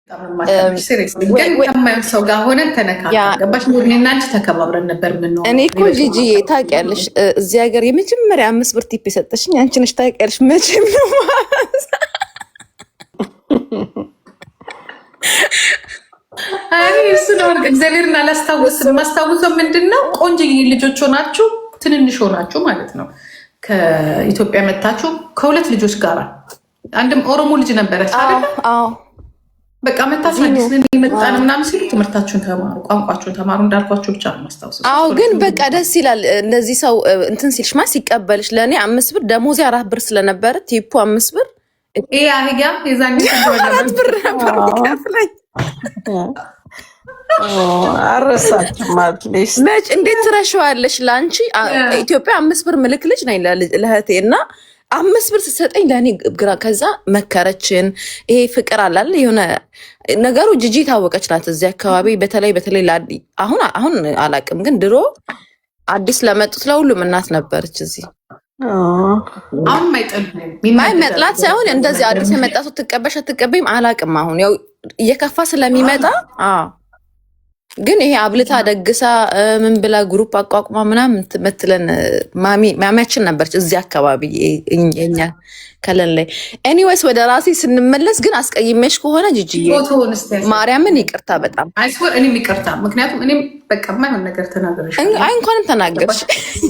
ግን ከማየው ሰው ጋር ሆነን ተነካከን ገባሽ? እኔና አንቺ ተከባብረን ነበር የምንሆነው። እኔ እኮ ጂጂዬ ታውቂያለሽ፣ እዚህ ሀገር የመጀመሪያ 5 ብር ቲፕ የሰጠሽኝ አንቺ ነሽ። ታውቂያለሽ መቼም ነው እሱ ነው እግዚአብሔርን አላስታውስም። ማስታውሰው ምንድን ነው ቆንጆዬ ልጆች ሆናችሁ ትንንሽ ሆናችሁ ማለት ነው ከኢትዮጵያ መታችሁ ከሁለት ልጆች ጋር አንድም ኦሮሞ ልጅ ነበረች አይደል? አዎ በቃ መታችሁ አዲስ ነን የመጣን ምናምን ሲሉ ትምህርታችሁን ተማሩ፣ ቋንቋችሁን ተማሩ እንዳልኳችሁ ብቻ ነው ማስታውሰው። አዎ ግን በቃ ደስ ይላል እንደዚህ ሰው እንትን ሲልሽ ማለት ሲቀበልሽ። ለእኔ 5 ብር ደሞዜ 4 ብር ስለነበረ ቲፑ 5 ብር ይሄ አህያ የዛኔ 4 ብር ነበር ከፍለኝ አረሳችሁ ማለት መች እንዴት ትረሺዋለሽ? ለአንቺ ኢትዮጵያ 5 ብር ምልክ ልጅ ነኝ ለእህቴ እና 5 ብር ስትሰጠኝ ለእኔ ግራ። ከዛ መከረችን። ይሄ ፍቅር አላለ የሆነ ነገሩ። ጂጂ ታወቀች ናት እዚህ አካባቢ በተለይ አሁን አላቅም፣ ግን ድሮ አዲስ ለመጡት ለሁሉም እናት ነበረች እዚህ። አሁን መጥላት ሳይሆን እንደዚህ አዲስ የመጣቱ ትቀበሽ አትቀበይም አላቅም። አሁን ያው እየከፋ ስለሚመጣ ግን ይሄ አብልታ ደግሳ ምን ብላ ግሩፕ አቋቁማ ምናምን ምትለን ማሚያችን ነበረች እዚህ አካባቢ የኛ ከለን ላይ። ኤኒዌይስ ወደ ራሴ ስንመለስ ግን አስቀይሜሽ ከሆነ ጂጂዬ ማርያምን ይቅርታ በጣም እኔም ይቅርታ። ምክንያቱም እኔም በቃ የማይሆን ነገር ተናገርሽ። አይ እንኳንም ተናገርሽ።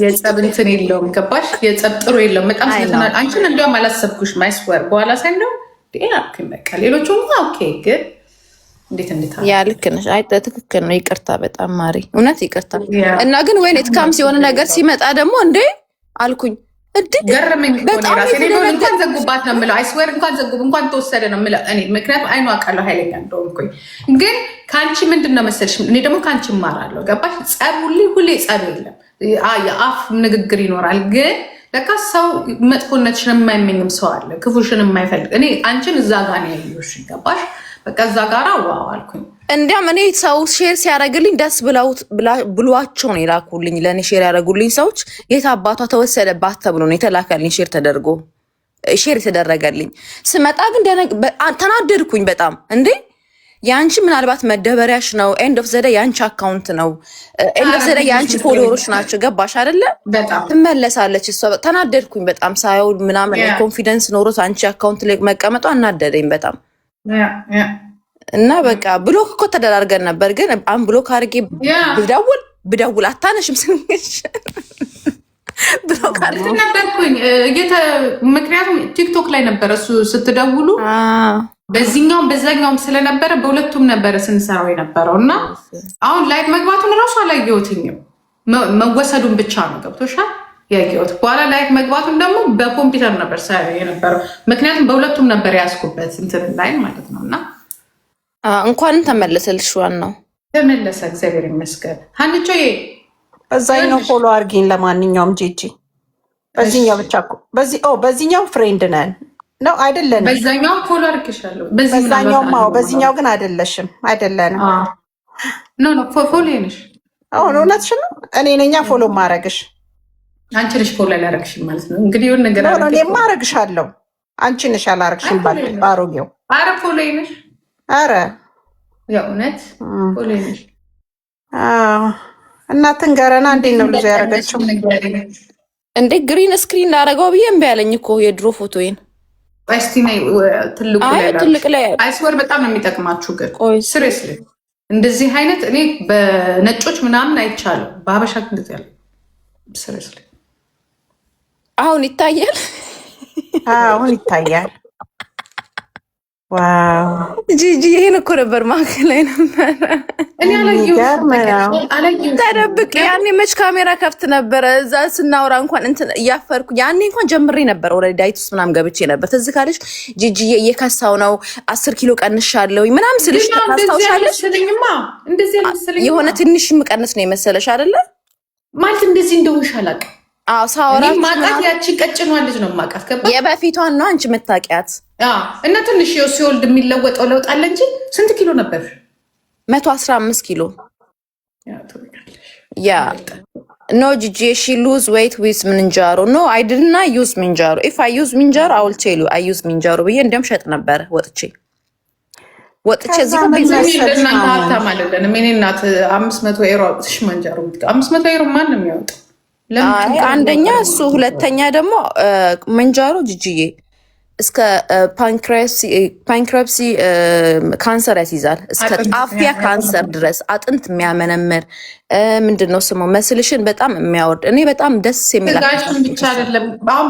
የጸብ እንትን የለውም ገባሽ? የጸብ ጥሩ የለውም። በጣም ስለተናል አንቺን እንዲያውም አላሰብኩሽ ማይስወር በኋላ ሳይ ነው በቃ ሌሎቹ ኦኬ ግን እንዴት ያ ልክ ነሽ። አይ ትክክል ነው። ይቅርታ በጣም ማሪ እውነት ይቅርታ። እና ግን ወይኔ ትካምስ የሆነ ነገር ሲመጣ ደግሞ እንዴ አልኩኝ ገረመኝ። እንኳን ዘጉባት ነው የምለው። አይስዌር እንኳን ተወሰደ ነው የምለው እኔ። ምክንያቱም አይኑ አውቃለሁ ኃይለኛ እንደሆንኩኝ። ግን ከአንቺ ምንድን ነው መሰለሽ እኔ ደግሞ ከአንቺ እማራለሁ ገባሽ? ጸብ ሁሌ ጸብ የለም። የአፍ ንግግር ይኖራል ግን ለካ ሰው መጥፎነትሽን የማይመኝም ሰው አለ፣ ክፉሽን የማይፈልግ። እኔ አንቺን እዛ ጋር ነው ያየሁሽ ገባሽ? በቃ እዛ ጋር ዋው አልኩኝ። እንዲያም እኔ ሰው ሼር ሲያደርግልኝ ደስ ብሏቸው ነው የላኩልኝ። ለእኔ ሼር ያደረጉልኝ ሰዎች የት አባቷ ተወሰደባት ተብሎ ነው የተላከልኝ ሼር ተደርጎ ሼር የተደረገልኝ። ስመጣ ግን ተናደድኩኝ በጣም። እንዴ የአንቺ ምናልባት መደበሪያሽ ነው፣ ኤንድ ኦፍ ዘደ የአንቺ አካውንት ነው፣ ኤንድ ኦፍ ዘደ የአንቺ ፎሎወሮች ናቸው ገባሽ አይደለ? ትመለሳለች እሷ። ተናደድኩኝ በጣም ሳየው ምናምን ኮንፊደንስ ኖሮት አንቺ አካውንት ላይ መቀመጡ አናደደኝ በጣም። እና በቃ ብሎክ እኮ ተደራርገን ነበር፣ ግን ብሎክ አድርጌ ብደውል አታነሽም ስንሽ ብሎክ አድርጌ ነበርኩኝ። ምክንያቱም ቲክቶክ ላይ ነበረ እሱ ስትደውሉ በዚህኛውም በዛኛውም ስለነበረ በሁለቱም ነበረ ስንሰራው የነበረው። እና አሁን ላይቭ መግባቱን እራሱ አላየሁትኝም፣ መወሰዱን ብቻ ነው ገብቶሻል ያየሁት። በኋላ ላይቭ መግባቱን ደግሞ በኮምፒውተር ነበር ሳየው የነበረው፣ ምክንያቱም በሁለቱም ነበር ያስኩበት እንትን ላይ ማለት ነው። እና እንኳንም ተመለሰልሽ። ዋናው ተመለሰ፣ እግዚአብሔር ይመስገን። ሀንቾዬ በዛኛው ፎሎ አድርጊኝ። ለማንኛውም ጂጂ በዚህኛው ብቻ በዚህኛው ፍሬንድ ነን ነው አይደለንም? በዛኛው ፎሎ አድርግሻለሁ። በዚህኛው ግን አይደለሽም፣ አይደለንም። ኖ ፎሎ ነሽ። አሁን እውነትሽን ነው። እኔ ነኛ ፎሎ ማረግሽ፣ አንቺ ነሽ ፎሎ ያላረግሽኝ ማለት ነው። እንግዲህ የሆነ ነገር አለ። እኔ ማረግሻለሁ፣ አንቺ ነሽ ያላረግሽኝ ባሮጌው። አረ ፎሎ ነሽ። አረ የእውነት ፎሎ ነሽ። እናትን ገረና እንዴት ነው ልጅ ያረገችው? እንዴ ግሪን ስክሪን ላረገው ብዬ እምቢ አለኝ እኮ የድሮ ፎቶዬን። እስቲ ትልቁ ላይ አይስወር በጣም ነው የሚጠቅማችሁ። ግን ሲሪየስሊ እንደዚህ አይነት እኔ በነጮች ምናምን አይቻለሁ፣ በሀበሻ እንደዚህ ያለ ሲሪየስሊ አሁን ይታያል። አሁን ይታያል። ዋው ጂጂ ይሄን እኮ ነበር ማዕከል ላይ ነበር። እኔ አላየሁም ተደብቅ። ያኔ መች ካሜራ ከፍት ነበረ እዛ ስናወራ እንኳን እንትን እያፈርኩ ያኔ እንኳን ጀምሬ ነበር። ኦልሬዲ ዳይት ውስጥ ምናምን ገብቼ ነበር። ትዝ ካለሽ ጂጂ እየከሳው ነው 10 ኪሎ ቀንሻለሁ ምናምን ስልሽ ታስታውሻለሽ? የሆነ ትንሽ ምቀንስ ነው የመሰለሽ አይደለ? ማለት እንደዚህ እንደሆንሽ አላውቅም። ሳወራ ማቃት ያቺ ቀጭኗ ልጅ ነው ማቃት። ገባ የበፊቷን ነው አንቺ የምታውቂያት። እና ትንሽ ሲወልድ የሚለወጠው ለውጥ አለ እንጂ ስንት ኪሎ ነበር? 115 ኪሎ። ያ ኖ ጂጂ ሺ ሉዝ ዌይት ዊዝ ምንጃሮ። ኖ አይ ዲድንት ዩዝ ምንጃሮ። ኢፍ አይ ዩዝ ምንጃሮ አይ ዊል ቴል ዩ አይ ዩዝ ምንጃሮ ብዬ እንደም ሸጥ ነበር ወጥቼ። ወጥቼ እዚህ እናንተ ሀብታም አይደለንም። እኔ እናት 500 ዩሮ አውጥተሽ መንጀሮ 500 ዩሮ ማን ነው የሚያወጣው? አንደኛ እሱ፣ ሁለተኛ ደግሞ መንጃሮ ጅጅዬ እስከ ፓንክረፕሲ ካንሰር ያስይዛል። እስከ ጣፊያ ካንሰር ድረስ አጥንት የሚያመነምር ምንድን ነው ስሙ መስልሽን በጣም የሚያወርድ። እኔ በጣም ደስ የሚላጋሽን ብቻ አይደለም። አሁን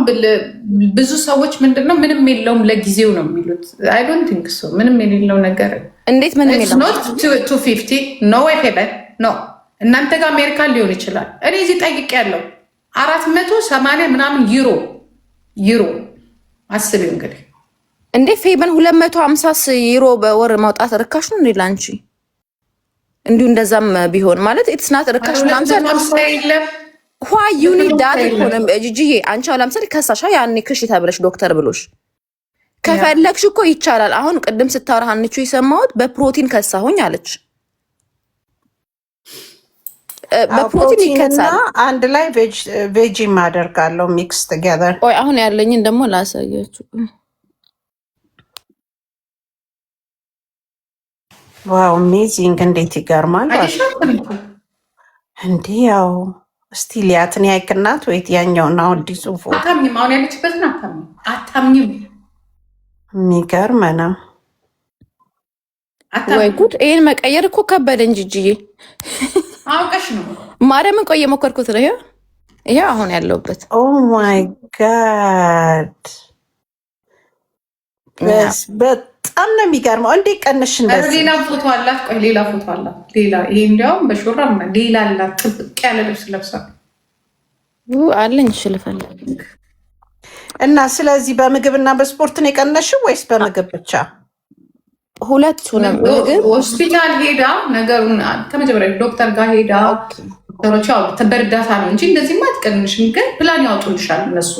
ብዙ ሰዎች ምንድን ነው ምንም የለውም ለጊዜው ነው የሚሉት። አይ ዶንት ቲንክ ሶ። ምንም የሌለው ነገር እንዴት ምንም የለው ኖት 250 ኖ ወይ ሄበን ኖ። እናንተ ጋር አሜሪካን ሊሆን ይችላል። እኔ እዚህ ጠይቄ ያለው 480 ምናምን ዩሮ አስቢው እንግዲህ እንዴ ፌበን 250 ዩሮ በወር ማውጣት ርካሽ ነው እንዴ ላንቺ? እንዲሁ እንደዛም ቢሆን ማለት ኢትስናት ርካሽ ነው። ዋይ ዩ ኒድ ዳት ኢኮኖሚ ጂጂዬ። አንቺ አሁን ለምሳሌ ከሳሻ ያኔ ክሽ ተብለሽ ዶክተር ብሎሽ ከፈለግሽ እኮ ይቻላል። አሁን ቅድም ስታወራ አንቺ የሰማሁት በፕሮቲን ከሳሁኝ አለች። በፕሮቲን ይከሳል። አንድ ላይ ቬጂ ማደርጋለሁ ሚክስ ቱጌዘር። ቆይ አሁን ያለኝን ደግሞ ላሳያችሁ። ዋው አሜዚንግ! እንዴት ይገርማል! እንዲህ ያው እስቲ ሊያትን ያይክናት ወይት ያኛውና አዲሱ ፎቶ አታምኝም። አሁን ያለችበትን አታምኝም። የሚገርም ነው። ወይ ጉድ! ይሄን መቀየር እኮ ከበደኝ ጂጂዬ። አውቀሽ ነው ማርያምን። ቆይ የሞከርኩት ነው። ይሄ አሁን ያለውበት። ኦ ማይ ጋድ በጣም ነው የሚገርመው። እንዴ ቀንሽ እንደዚህ ሌላ ፎቶ አላት። ቆይ ሌላ ፎቶ አላት። ሌላ ይሄ እንዲያውም በሹራ ሌላ አላት። ጥብቅ ያለ ልብስ ለብሳ አለኝ። እሺ ልፈልግ እና ስለዚህ በምግብና በስፖርት ነው የቀነሽው ወይስ በምግብ ብቻ? ሁለቱንም። ሆስፒታል ሄዳ ነገሩን ከመጀመሪያ ዶክተር ጋር ሄዳ ዶክተሮች በእርዳታ ነው እንጂ እንደዚህ አትቀንሽም። ግን ፕላን ያወጡልሻል፣ እነሱ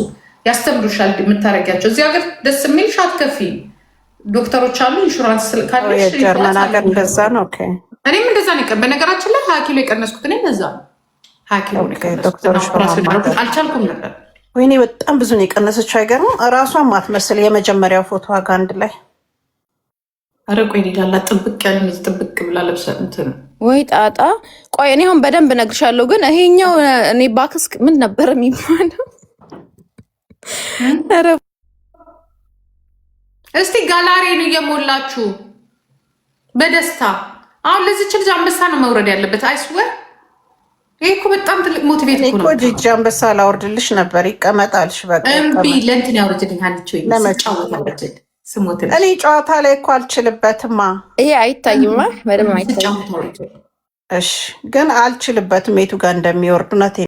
ያስተምሩሻል የምታረጊያቸው። እዚህ ሀገር ደስ የሚልሽ አትከፊም። ዶክተሮች አሉ፣ ኢንሹራንስ ካለሽ። ጀርመን ሀገር እንደዛ ነው። እኔም እንደዛ ነው። በነገራችን ላይ 20 ኪሎ የቀነስኩት እኔ እንደዛ ነው። 20 ኪሎ ዶክተሮች አልቻልኩም ነበር። ወይኔ በጣም ብዙ ነው የቀነሰችው። አይገርም? እራሷን ማትመስል የመጀመሪያው ፎቶ ዋጋ አንድ ላይ አረቆ ይሄዳላ። ጥብቅ ያለ ጥብቅ ብላ ለብሳ እንትን ወይ ጣጣ። ቆይ እኔ አሁን በደንብ እነግርሻለሁ። ግን ይሄኛው እኔ ባክስ ምን ነበር የሚባለው? እስቲ ጋላሪን እየሞላችሁ በደስታ አሁን ለዚች ልጅ አንበሳ ነው መውረድ ያለበት። አይስወር ይሄ እኮ በጣም ትልቅ ሞቲቬት እኮ ነው። ጂጂ አንበሳ ላወርድልሽ ነበር ይቀመጣልሽ። በቃ እምቢ ለእንትን ያወርድልኝ አለች ወይ ለመጫወት እኔ ጨዋታ ላይ እኮ አልችልበትማ። ይሄ አይታይማ በደምብ አይታይም። እሺ ግን አልችልበትም የቱ ጋር እንደሚወርድ እውነቴን